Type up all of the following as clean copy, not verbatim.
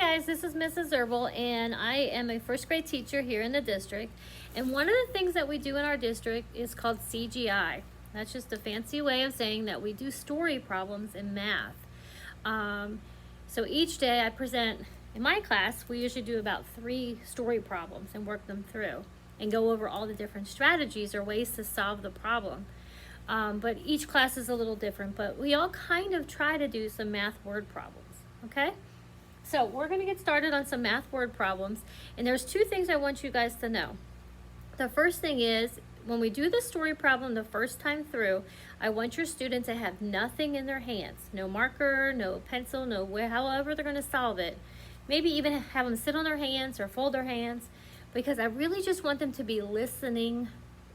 guys, this is Mrs. Herbal, and I am a first grade teacher here in the district. And one of the things that we do in our district is called CGI. That's just a fancy way of saying that we do story problems in math. So each day I present, in my class, we usually do about 3 story problems and work them through and go over all the different strategies or ways to solve the problem. But each class is a little different, but we all kind of try to do some math word problems, okay? So we're going to get started on some math word problems, and there's 2 things I want you guys to know. The first thing is, when we do the story problem the first time through, I want your student to have nothing in their hands. No marker, no pencil, however they're going to solve it. Maybe even have them sit on their hands or fold their hands, because I really just want them to be listening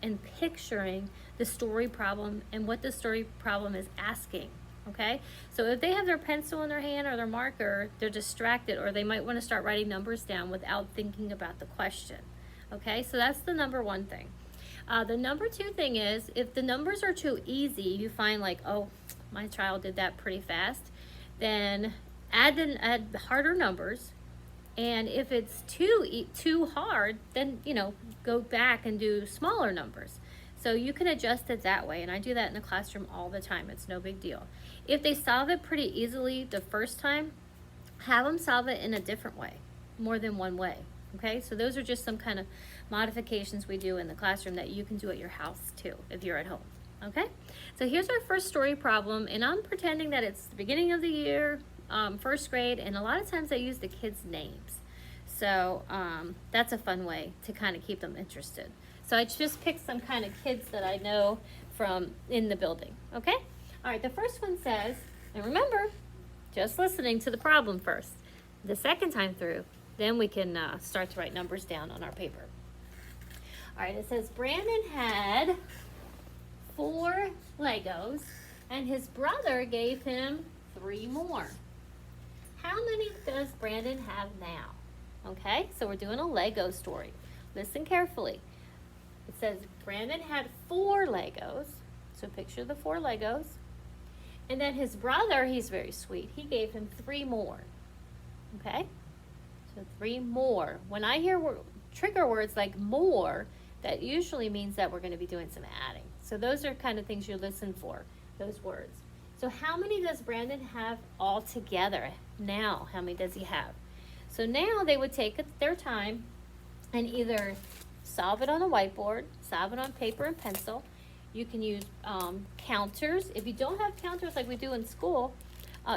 and picturing the story problem and what the story problem is asking. Okay, so if they have their pencil in their hand or their marker, they're distracted, or they might want to start writing numbers down without thinking about the question. Okay, so that's the number 1 thing. The number 2 thing is, if the numbers are too easy, you find like, oh, my child did that pretty fast, then add harder numbers. And if it's too hard, then go back and do smaller numbers. So you can adjust it that way, and I do that in the classroom all the time. It's no big deal. If they solve it pretty easily the first time, have them solve it in a different way, more than one way. Okay, so those are just some kind of modifications we do in the classroom that you can do at your house too, if you're at home. Okay, so here's our first story problem, and I'm pretending that it's the beginning of the year, first grade, and a lot of times I use the kids' names. So that's a fun way to kind of keep them interested. So I just picked some kind of kids that I know from in the building, okay? All right, the first one says, and remember, just listening to the problem first. The second time through, then we can start to write numbers down on our paper. All right, it says Brandon had 4 Legos, and his brother gave him 3 more. How many does Brandon have now? Okay, so we're doing a Lego story. Listen carefully. It says Brandon had 4 Legos. So picture the 4 Legos. And then his brother, he's very sweet, he gave him 3 more. Okay? So 3 more. When I hear trigger words like more, that usually means that we're going to be doing some adding. So those are kind of things you listen for, those words. So how many does Brandon have all together? Now, how many does he have? So now they would take their time and either solve it on a whiteboard, solve it on paper and pencil. You can use counters. If you don't have counters like we do in school,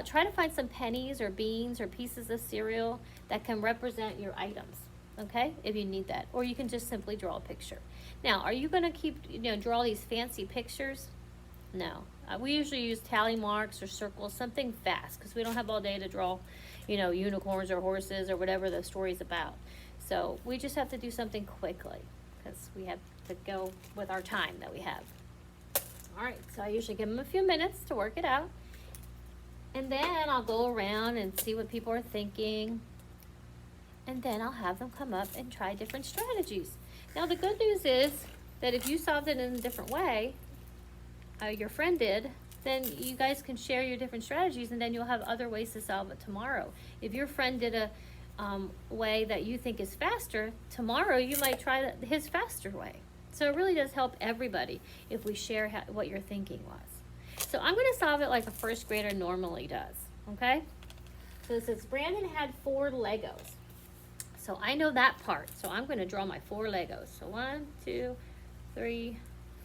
try to find some pennies or beans or pieces of cereal that can represent your items, okay, if you need that. Or you can just simply draw a picture. Now, are you going to draw these fancy pictures? No. We usually use tally marks or circles, something fast, because we don't have all day to draw, unicorns or horses or whatever the story's about. So we just have to do something quickly, because we have to go with our time that we have. All right, so I usually give them a few minutes to work it out. And then I'll go around and see what people are thinking. And then I'll have them come up and try different strategies. Now, the good news is that if you solved it in a different way, your friend did, then you guys can share your different strategies, and then you'll have other ways to solve it tomorrow. If your friend did a way that you think is faster, tomorrow you might try his faster way. So it really does help everybody if we share what your thinking was. So I'm going to solve it like a first grader normally does, okay? So it says Brandon had 4 Legos. So I know that part. So I'm going to draw my 4 Legos. So 1, 2, 3,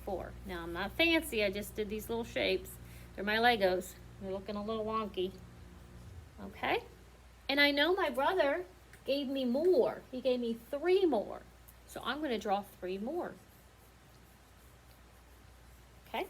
4. Now I'm not fancy. I just did these little shapes. They're my Legos. They're looking a little wonky. Okay? And I know my brother gave me more. He gave me 3 more. So I'm going to draw 3 more. Okay?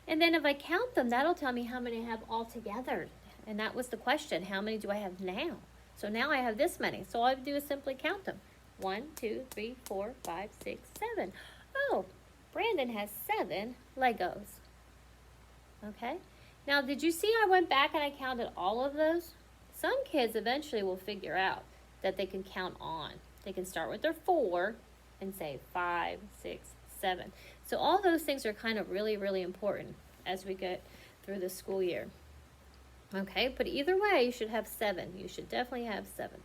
And then if I count them, that'll tell me how many I have all together. And that was the question. How many do I have now? So now I have this many. So all I have to do is simply count them. 1, 2, 3, 4, 5, 6, 7. Oh, Brandon has 7 Legos. Okay? Now, did you see I went back and I counted all of those? Some kids eventually will figure out that they can count on. They can start with their 4 and say 5, 6, 7. So all those things are kind of really, really important as we get through the school year. Okay, but either way, you should have 7. You should definitely have 7.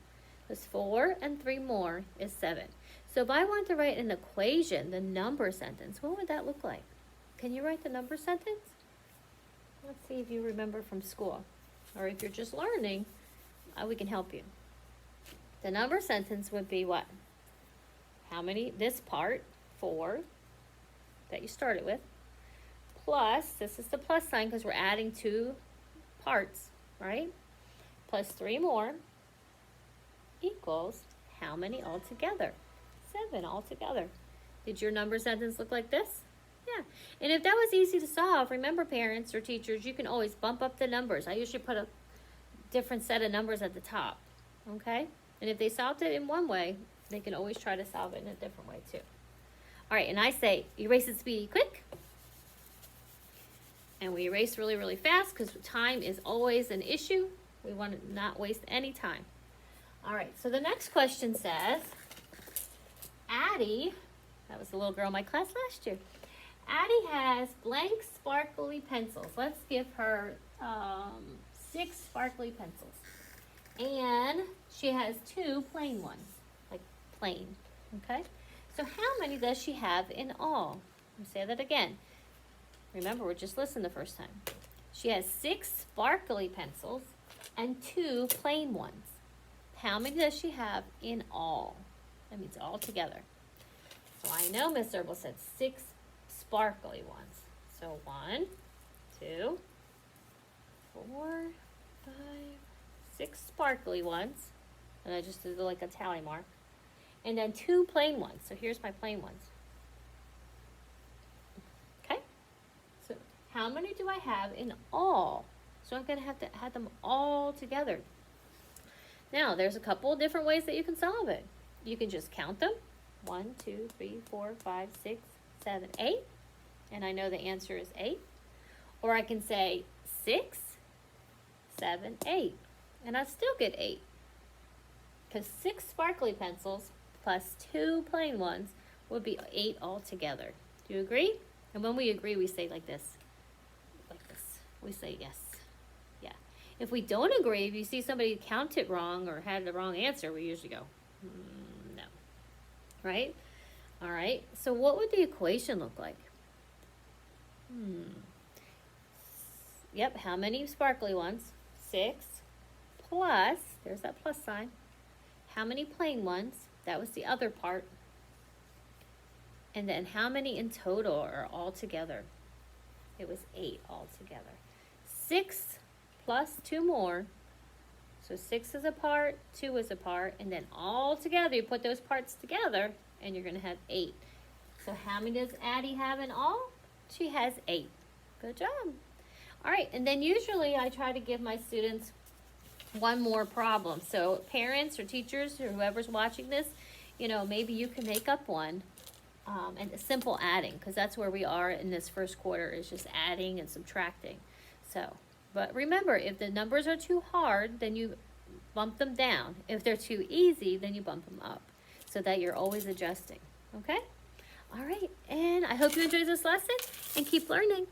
Because 4 and 3 more is 7. So if I want to write an equation, the number sentence, what would that look like? Can you write the number sentence? Let's see if you remember from school. Or if you're just learning, we can help you. The number sentence would be what? How many, this part, 4, that you started with, plus, this is the plus sign because we're adding 2 parts, right? Plus 3 more equals how many altogether? 7 altogether. Did your number sentence look like this? Yeah. And if that was easy to solve, remember parents or teachers, you can always bump up the numbers. I usually put a different set of numbers at the top, okay? And if they solved it in one way, they can always try to solve it in a different way too. All right, and I say erase at speedy quick. And we erase really, really fast because time is always an issue. We want to not waste any time. All right, so the next question says, Addie, that was the little girl in my class last year. Addie has blank sparkly pencils. Let's give her 6 sparkly pencils. And she has 2 plain ones, like plain, okay? So how many does she have in all? Let me say that again. Remember, we're just listening the first time. She has 6 sparkly pencils and 2 plain ones. How many does she have in all? That means all together. So I know Miss Herbal said 6 sparkly ones. So 1, 2, 4, 5, 6 sparkly ones. And I just did like a tally mark. And then 2 plain ones. So here's my plain ones. Okay? So how many do I have in all? So I'm going to have to add them all together. Now, there's a couple of different ways that you can solve it. You can just count them. 1, 2, 3, 4, 5, 6, 7, 8. And I know the answer is 8. Or I can say 6, 7, 8. And I still get 8. Because 6 sparkly pencils plus 2 plain ones would be 8 altogether. Do you agree? And when we agree, we say like this. Like this. We say yes. Yeah. If we don't agree, if you see somebody count it wrong or had the wrong answer, we usually go, no. Right? All right. So what would the equation look like? Yep. How many sparkly ones? 6 plus, there's that plus sign. How many plain ones? That was the other part. And then how many in total are all together? It was 8 altogether. 6 plus 2 more. So 6 is a part, 2 is a part, and then all together, you put those parts together, and you're going to have 8. So how many does Addie have in all? She has 8. Good job. All right, and then usually I try to give my students one more problem. So parents or teachers or whoever's watching this, you know, maybe you can make up one. And a simple adding, because that's where we are in this first quarter, is just adding and subtracting. So, but remember, if the numbers are too hard, then you bump them down. If they're too easy, then you bump them up, so that you're always adjusting. Okay? All right, and I hope you enjoyed this lesson and keep learning.